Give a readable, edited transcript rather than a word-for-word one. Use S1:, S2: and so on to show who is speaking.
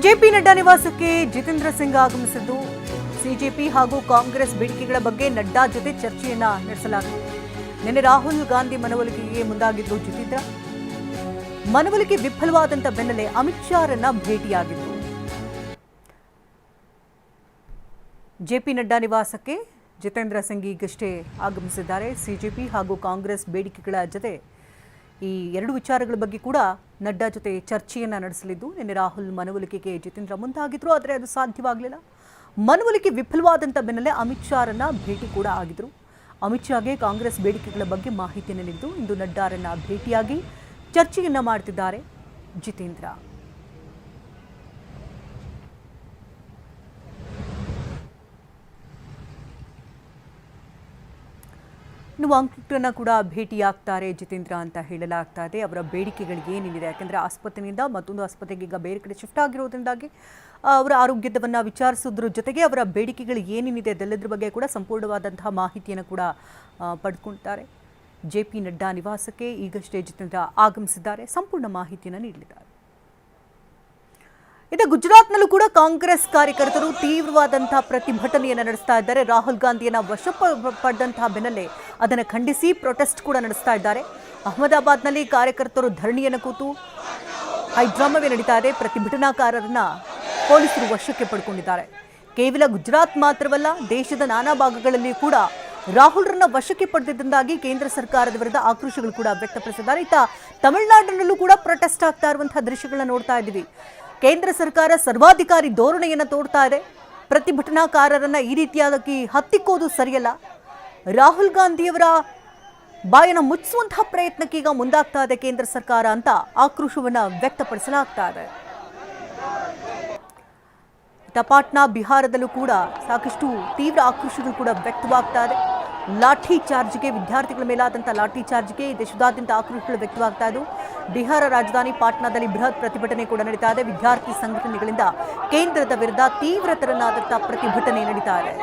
S1: JP Nadda ನಿವಾಸಕ್ಕೆ ಜಿತೇಂದ್ರ ಸಿಂಗ್ ಆಗಮಿಸಿದ್ದು CJP ಹಾಗೂ ಕಾಂಗ್ರೆಸ್ ಬೇಡಿಕೆಗಳ ಬಗ್ಗೆ ನಡ್ಡಾ ಜೊತೆ ಚರ್ಚೆಯನ್ನ ನಡೆಸಲಾಗಿದೆ. ನಿನ್ನೆ ರಾಹುಲ್ ಗಾಂಧಿ ಮನವೊಲಿಕೆಗೆ ಮುಂದಾಗಿದ್ದು ಜಿತೇಂದ್ರ ಮನವೊಲಿಕೆ ವಿಫಲವಾದಂತ ಬೆನ್ನಲ್ಲೇ ಅಮಿತ್ ಶಾರನ್ನ ಭೇಟಿಯಾಗಿದ್ದು. ಜೆಪಿ ನಡ್ಡಾ ನಿವಾಸಕ್ಕೆ ಜಿತೇಂದ್ರ ಸಿಂಗ್ ಈಗಷ್ಟೇ ಆಗಮಿಸಿದ್ದಾರೆ. ಸಿಜೆಪಿ ಹಾಗೂ ಕಾಂಗ್ರೆಸ್ ಬೇಡಿಕೆಗಳ ಜೊತೆ ಈ ಎರಡು ವಿಚಾರಗಳ ಬಗ್ಗೆ ಕೂಡ ನಡ್ಡಾ ಜೊತೆ ಚರ್ಚೆಯನ್ನ ನಡೆಸಲಿದ್ದು, ನಿನ್ನೆ ರಾಹುಲ್ ಮನವೊಲಿಕೆಗೆ ಜಿತೇಂದ್ರ ಮುಂದಾಗಿದ್ರು, ಆದರೆ ಅದು ಸಾಧ್ಯವಾಗಲಿಲ್ಲ. ಮನವೊಲಿಕೆ ವಿಫಲವಾದಂಥ ಬೆನ್ನಲ್ಲೇ ಅಮಿತ್ ಶಾರನ್ನ ಭೇಟಿ ಕೂಡ ಆಗಿದ್ರು. ಅಮಿತ್ ಶಾಗೆ ಕಾಂಗ್ರೆಸ್ ಬೇಡಿಕೆಗಳ ಬಗ್ಗೆ ಮಾಹಿತಿಯನ್ನು ನೀಡಿದ್ದು, ಇಂದು ನಡ್ಡಾರನ್ನ ಭೇಟಿಯಾಗಿ ಚರ್ಚೆಯನ್ನ ಮಾಡ್ತಿದ್ದಾರೆ ಜಿತೇಂದ್ರ. ಇನ್ನು ಅಂಕಿತರನ್ನ ಕೂಡ ಭೇಟಿಯಾಗ್ತಾರೆ ಜಿತೇಂದ್ರ ಅಂತ ಹೇಳಲಾಗ್ತಾ ಇದೆ. ಅವರ ಬೇಡಿಕೆಗಳಿಗೆ ಏನೇನಿದೆ, ಯಾಕೆಂದರೆ ಆಸ್ಪತ್ರೆಯಿಂದ ಮತ್ತೊಂದು ಆಸ್ಪತ್ರೆಗೆ ಈಗ ಬೇರೆ ಕಡೆ ಶಿಫ್ಟ್ ಆಗಿರೋದ್ರಿಂದಾಗಿ ಅವರ ಆರೋಗ್ಯವನ್ನು ವಿಚಾರಿಸೋದ್ರ ಜೊತೆಗೆ ಅವರ ಬೇಡಿಕೆಗಳು ಏನೇನಿದೆ ಅದೆಲ್ಲದ್ರ ಬಗ್ಗೆ ಕೂಡ ಸಂಪೂರ್ಣವಾದಂತಹ ಮಾಹಿತಿಯನ್ನು ಕೂಡ ಪಡ್ಕೊಳ್ತಾರೆ. ಜೆಪಿ ನಡ್ಡಾ ನಿವಾಸಕ್ಕೆ ಈಗಷ್ಟೇ ಜಿತೇಂದ್ರ ಆಗಮಿಸಿದ್ದಾರೆ, ಸಂಪೂರ್ಣ ಮಾಹಿತಿಯನ್ನು ನೀಡಲಿದ್ದಾರೆ. ಇದು ಗುಜರಾತ್ನಲ್ಲೂ ಕೂಡ ಕಾಂಗ್ರೆಸ್ ಕಾರ್ಯಕರ್ತರು ತೀವ್ರವಾದಂತಹ ಪ್ರತಿಭಟನೆಯನ್ನು ನಡೆಸ್ತಾ ಇದ್ದಾರೆ. ರಾಹುಲ್ ಗಾಂಧಿಯನ್ನ ವಶಪಡಿದಂತಹ ಬೆನ್ನಲ್ಲೇ ಅದನ್ನು ಖಂಡಿಸಿ ಪ್ರೊಟೆಸ್ಟ್ ಕೂಡ ನಡೆಸ್ತಾ ಇದ್ದಾರೆ. ಅಹಮದಾಬಾದ್ನಲ್ಲಿ ಕಾರ್ಯಕರ್ತರು ಧರಣಿಯನ್ನು ಕೂತು ಹೈಡ್ರಾಮವೇ ನಡೀತಾ ಇದೆ. ಪ್ರತಿಭಟನಾಕಾರರನ್ನ ಪೊಲೀಸರು ವಶಕ್ಕೆ ಪಡ್ಕೊಂಡಿದ್ದಾರೆ. ಕೇವಲ ಗುಜರಾತ್ ಮಾತ್ರವಲ್ಲ, ದೇಶದ ನಾನಾ ಭಾಗಗಳಲ್ಲಿ ಕೂಡ ರಾಹುಲ್ರನ್ನ ವಶಕ್ಕೆ ಪಡೆದಿದ್ದಾಗಿ ಕೇಂದ್ರ ಸರ್ಕಾರದ ವಿರುದ್ಧ ಆಕ್ರೋಶಗಳು ಕೂಡ ವ್ಯಕ್ತಪಡಿಸಿದ್ದಾರೆ. ಇತ್ತ ತಮಿಳುನಾಡಿನಲ್ಲೂ ಕೂಡ ಪ್ರೊಟೆಸ್ಟ್ ಆಗ್ತಾ ಇರುವಂತಹ ದೃಶ್ಯಗಳನ್ನ ನೋಡ್ತಾ ಇದ್ದೀವಿ. ಕೇಂದ್ರ ಸರ್ಕಾರ ಸರ್ವಾಧಿಕಾರಿ ಧೋರಣೆಯನ್ನು ತೋರ್ತಾ ಇದೆ. ಪ್ರತಿಭಟನಾಕಾರರನ್ನ ಈ ರೀತಿಯಾಗಿ ಹತ್ತಿಕ್ಕೋದು ಸರಿಯಲ್ಲ. ರಾಹುಲ್ ಗಾಂಧಿಯವರ ಬಾಯನ್ನು ಮುಚ್ಚಿಸುವಂತಹ ಪ್ರಯತ್ನಕ್ಕೆ ಈಗ ಮುಂದಾಗ್ತಾ ಇದೆ ಕೇಂದ್ರ ಸರ್ಕಾರ ಅಂತ ಆಕ್ರೋಶವನ್ನ ವ್ಯಕ್ತಪಡಿಸಲಾಗ್ತಾ ಇದೆ. ಪಾಟ್ನಾ, ಬಿಹಾರದಲ್ಲೂ ಕೂಡ ಸಾಕಷ್ಟು ತೀವ್ರ ಆಕ್ರೋಶಗಳು ಕೂಡ ವ್ಯಕ್ತವಾಗ್ತಾ ಇದೆ. ಲಾಠಿ ಚಾರ್ಜ್ಗೆ, ವಿದ್ಯಾರ್ಥಿಗಳ ಮೇಲಾದಂಥ ಲಾಠಿ ಚಾರ್ಜ್ಗೆ ದೇಶದಾದ್ಯಂತ ಆಕ್ರೋಶಗಳು ವ್ಯಕ್ತವಾಗ್ತಾ ಇದ್ದು, ಬಿಹಾರ ರಾಜಧಾನಿ ಪಾಟ್ನಾದಲ್ಲಿ ಬೃಹತ್ ಪ್ರತಿಭಟನೆ ಕೂಡ ನಡೀತಾ ಇದೆ. ವಿದ್ಯಾರ್ಥಿ ಸಂಘಟನೆಗಳಿಂದ ಕೇಂದ್ರದ ವಿರುದ್ಧ ತೀವ್ರತರನಾದಂಥ ಪ್ರತಿಭಟನೆ ನಡೀತಾ ಇದೆ.